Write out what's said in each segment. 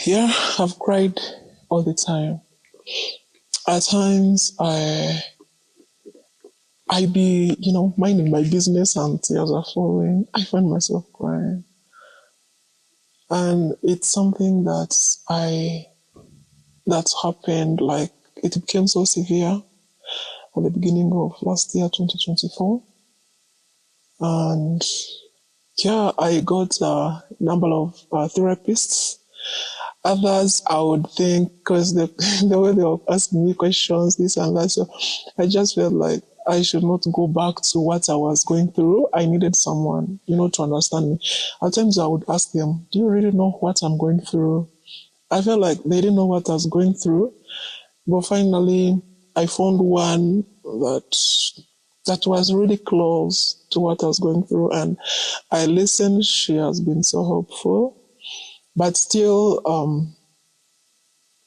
Yeah, I've cried all the time. At times, I be, minding my business and tears are falling. I find myself crying. And it's something that's happened, like, it became so severe at the beginning of last year, 2024. And yeah, I got a number of therapists. Others, I would think, because the way they were asking me questions, this and that, so I just felt like I should not go back to what I was going through. I needed someone, to understand me. At times, I would ask them, "Do you really know what I'm going through?" I felt like they didn't know what I was going through, but finally, I found one that was really close to what I was going through, and I listened. She has been so helpful, but still,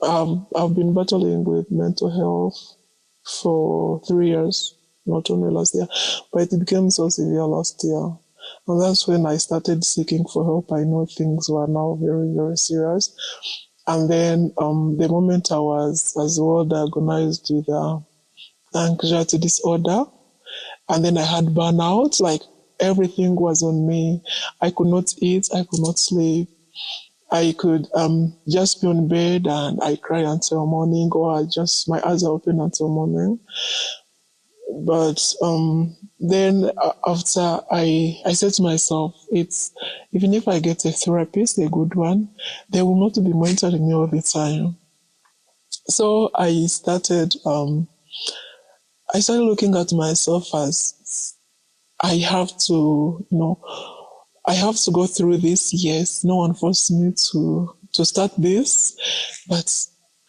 I've been battling with mental health for 3 years, not only last year, but it became so severe last year. And that's when I started seeking for help. I know things were now very, very serious. And then the moment I was as well diagnosed with anxiety disorder, and then I had burnout, like everything was on me. I could not eat, I could not sleep. I could just be on bed and I cry until morning, or my eyes are open until morning. But then after I said to myself, it's even if I get a therapist, a good one, they will not be monitoring me all the time. So I started looking at myself as I have to, I have to go through this. Yes, no one forced me to start this, but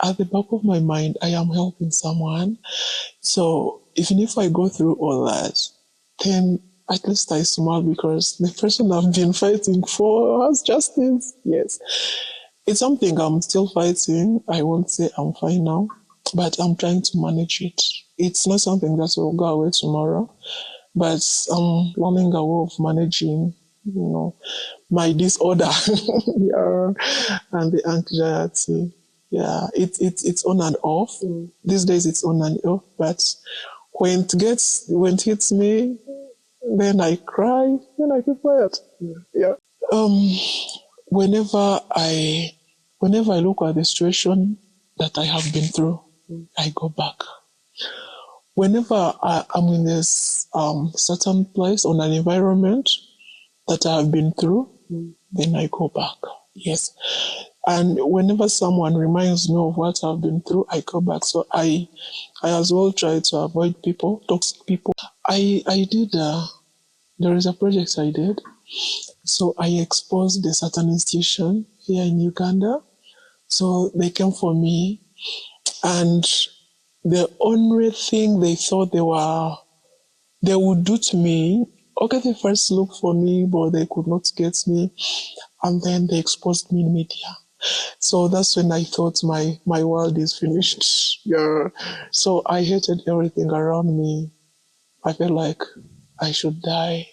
at the back of my mind, I am helping someone. So even if I go through all that, then at least I smile because the person I've been fighting for has justice. Yes, it's something I'm still fighting. I won't say I'm fine now, but I'm trying to manage it. It's not something that will go away tomorrow, but I'm learning a way of managing, my disorder, yeah, and the anxiety. Yeah, it's on and off. These days it's on and off, but when it hits me, then I cry, then I keep quiet. Yeah. Um, whenever I whenever I look at the situation that I have been through, I go back. Whenever I'm in this certain place or an environment that I have been through, then I go back. Yes. And whenever someone reminds me of what I've been through, I go back. So I as well try to avoid toxic people. I did, there is a project I did. So I exposed the certain institution here in Uganda. So they came for me, and the only thing they thought they would do to me, okay, they first looked for me, but they could not get me, and then they exposed me in media. So that's when I thought my world is finished. Yeah. So I hated everything around me. I felt like I should die.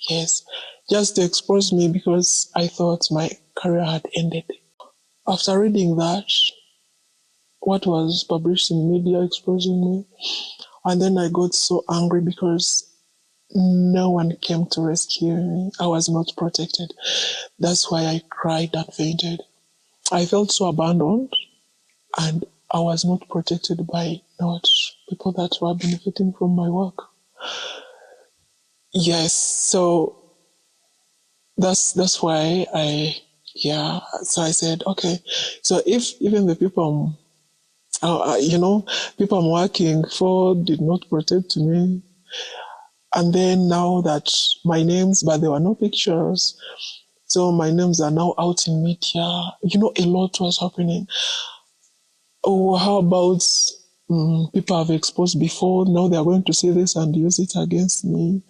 Yes. Just to expose me because I thought my career had ended. After reading that, what was published in media exposing me, and then I got so angry because no one came to rescue me. I was not protected. That's why I cried and fainted. I felt so abandoned, and I was not protected by not people that were benefiting from my work. Yes, so that's why so I said, okay, so if even the people people I'm working for did not protect me, and then now that my names, but there were no pictures, so my names are now out in media, a lot was happening. Oh, how about people I've exposed before? Now they are going to see this and use it against me.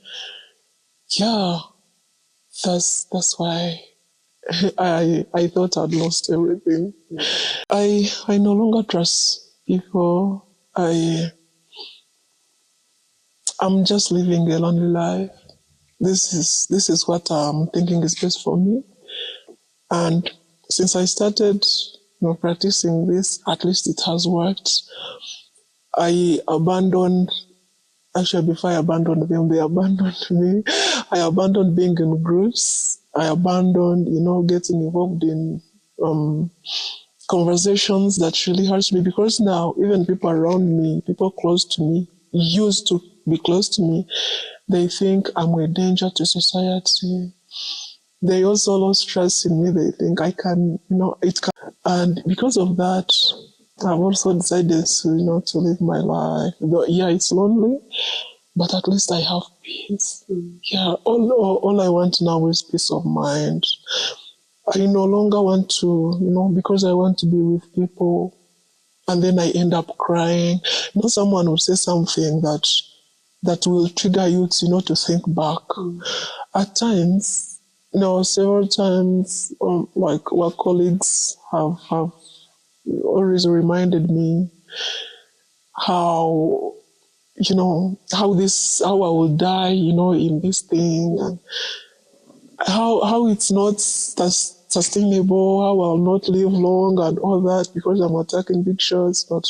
Yeah, that's why I thought I'd lost everything. I no longer trust people. I'm just living a lonely life. This is what I'm thinking is best for me, and since I started, practicing this, at least it has worked. I abandoned, actually, before I abandoned them, they abandoned me. I abandoned being in groups. I abandoned, getting involved in conversations that really hurts me, because now even people around me, people close to me, used to be close to me, they think I'm a danger to society. They also lost trust in me. They think I can, it can. And because of that, I've also decided to, to live my life. Though, yeah, it's lonely, but at least I have peace. Yeah, all I want now is peace of mind. I no longer want to, because I want to be with people, and then I end up crying. Someone will say something that will trigger you to, to think back. At times, several times, like work colleagues have always reminded me how, how I will die, in this thing, and how it's not sustainable, how I'll not live long and all that because I'm attacking big shots, but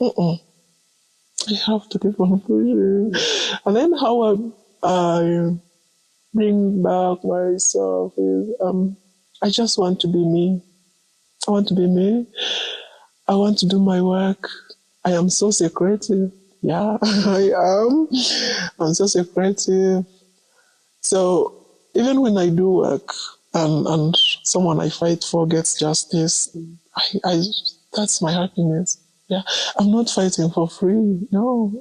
I have to keep on pushing. And then how I bring back myself is I just want to be me. I want to be me. I want to do my work. I am so secretive. Yeah, I am. I'm so secretive. So even when I do work and someone I fight for gets justice, I that's my happiness. Yeah, I'm not fighting for free. No,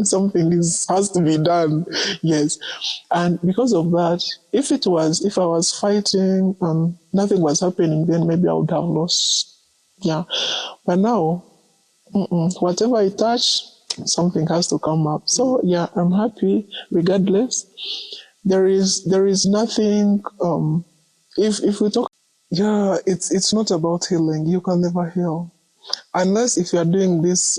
something has to be done. Yes, and because of that, if I was fighting and nothing was happening, then maybe I would have lost. Yeah, but now, whatever I touch, something has to come up. So yeah, I'm happy regardless. There is nothing. If we talk, yeah, it's not about healing. You can never heal unless if you are doing this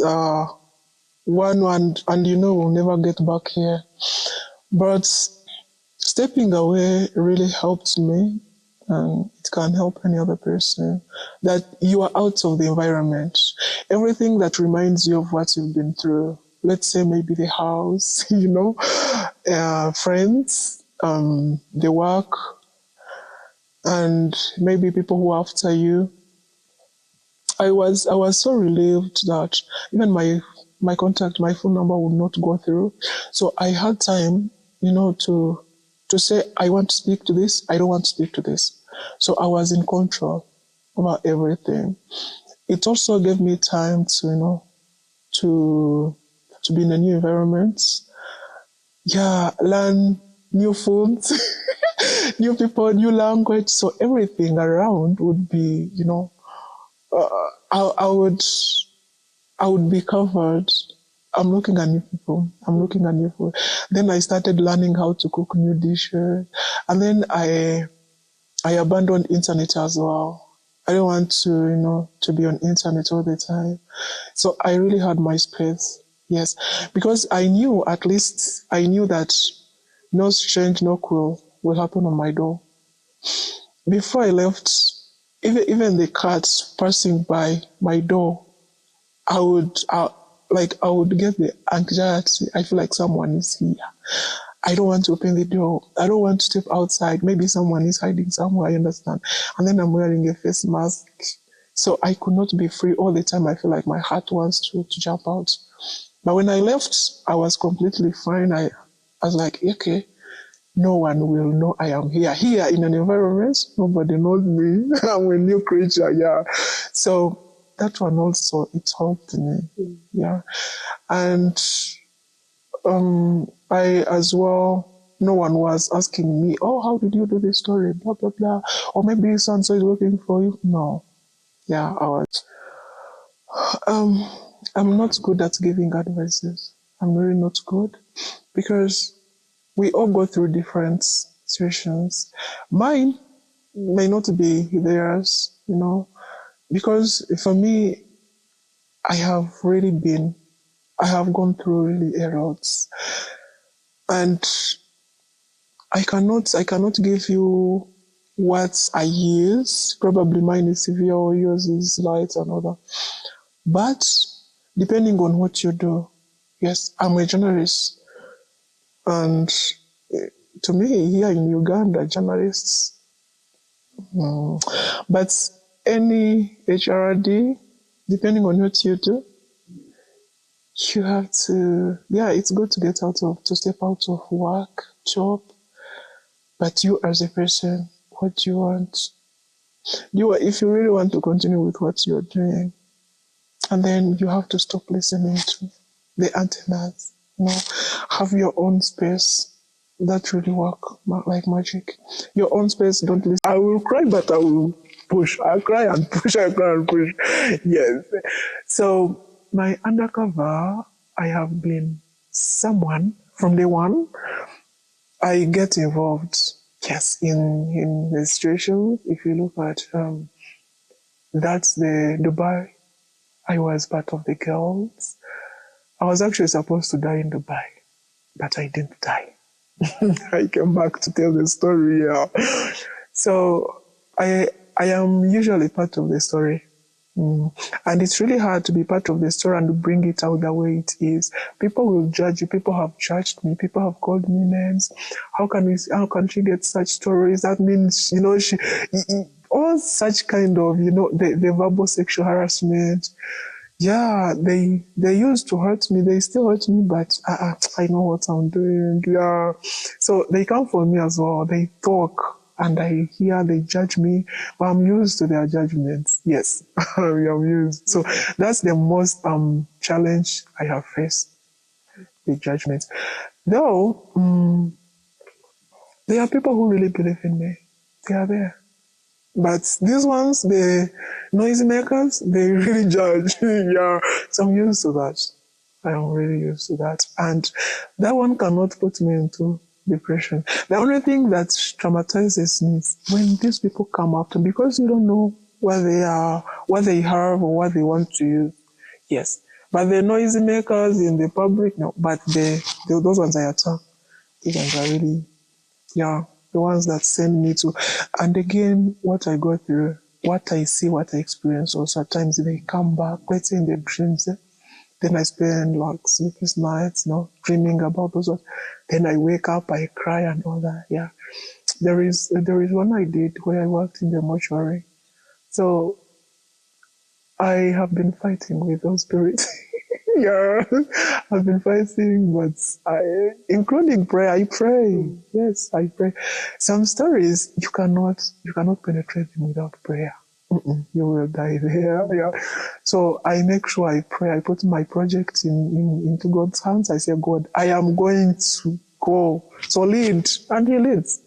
one and we'll never get back here. But stepping away really helped me, and it can help any other person. That you are out of the environment. Everything that reminds you of what you've been through. Let's say maybe the house, friends, the work, and maybe people who are after you. I was so relieved that even my contact, my phone number would not go through. So I had time, to say I want to speak to this, I don't want to speak to this. So I was in control over everything. It also gave me time to, to be in a new environment. Yeah, learn new foods, new people, new language. So everything around would be, I would be covered. I'm looking at new people. I'm looking at new food. Then I started learning how to cook new dishes, and then I abandoned internet as well. I don't want to to be on internet all the time. So I really had my space. Yes, because I knew that no strange, no cruel will happen on my door. Before I left, even the cats passing by my door, I would get the anxiety. I feel like someone is here. I don't want to open the door. I don't want to step outside. Maybe someone is hiding somewhere, I understand. And then I'm wearing a face mask. So I could not be free all the time. I feel like my heart wants to jump out. But when I left, I was completely fine. I was like, okay, no one will know I am here. Here in an environment, nobody knows me. I'm a new creature, yeah. So that one also, it helped me, yeah. And I as well, no one was asking me, oh, how did you do this story, blah, blah, blah. Or maybe so-and-so is working for you. No, yeah, I was. Um, I'm not good at giving advices. I'm really not good because we all go through different situations. Mine may not be theirs, because for me, I have gone through really a lot, and I cannot give you what I use. Probably mine is severe or yours is light and all that. But depending on what you do, yes, I'm a journalist. And to me, here in Uganda, journalists, but any HRD, depending on what you do, you have to, yeah, it's good to to step out of work, job, but you as a person, what do you want? If you really want to continue with what you're doing, and then you have to stop listening to the antennas, have your own space. That really work like magic. Your own space, don't listen. I will cry, but I will push. I cry and push, I cry and push. Yes. So my undercover, I have been someone from day one. I get involved, yes, in the situation. If you look at that's the Dubai. I was part of the girls. I was actually supposed to die in Dubai, but I didn't die. I came back to tell the story. Yeah. So I am usually part of the story. And it's really hard to be part of the story and to bring it out the way it is. People will judge you. People have judged me. People have called me names. How can she get such stories? That means, all such kind of, the verbal sexual harassment. Yeah, they used to hurt me. They still hurt me, but I know what I'm doing. Yeah, so they come for me as well. They talk, and I hear they judge me, but I'm used to their judgments. Yes, I'm used. So that's the most challenge I have faced, the judgments. Though there are people who really believe in me. They are there. But these ones, the noisemakers, they really judge. Yeah, so I'm used to that. I am really used to that. And that one cannot put me into depression. The only thing that traumatizes me is when these people come up to me because you don't know what they are, what they have, or what they want to use. Yes. But the noisemakers in the public, no. But those ones I attack, those ones are really, yeah, the ones that send me to. And again, what I go through, what I see, what I experience, also at times they come back, let's say in the dreams. Then I spend like sleepless nights, dreaming about those ones. Then I wake up, I cry and all that. Yeah. There is one I did where I worked in the mortuary. So I have been fighting with those spirits. Yeah, I've been fighting, but including prayer, I pray. Yes, I pray. Some stories you cannot penetrate them without prayer. You will die there. Yeah. So I make sure I pray. I put my project into God's hands. I say, God, I am going to go. So lead, and He leads.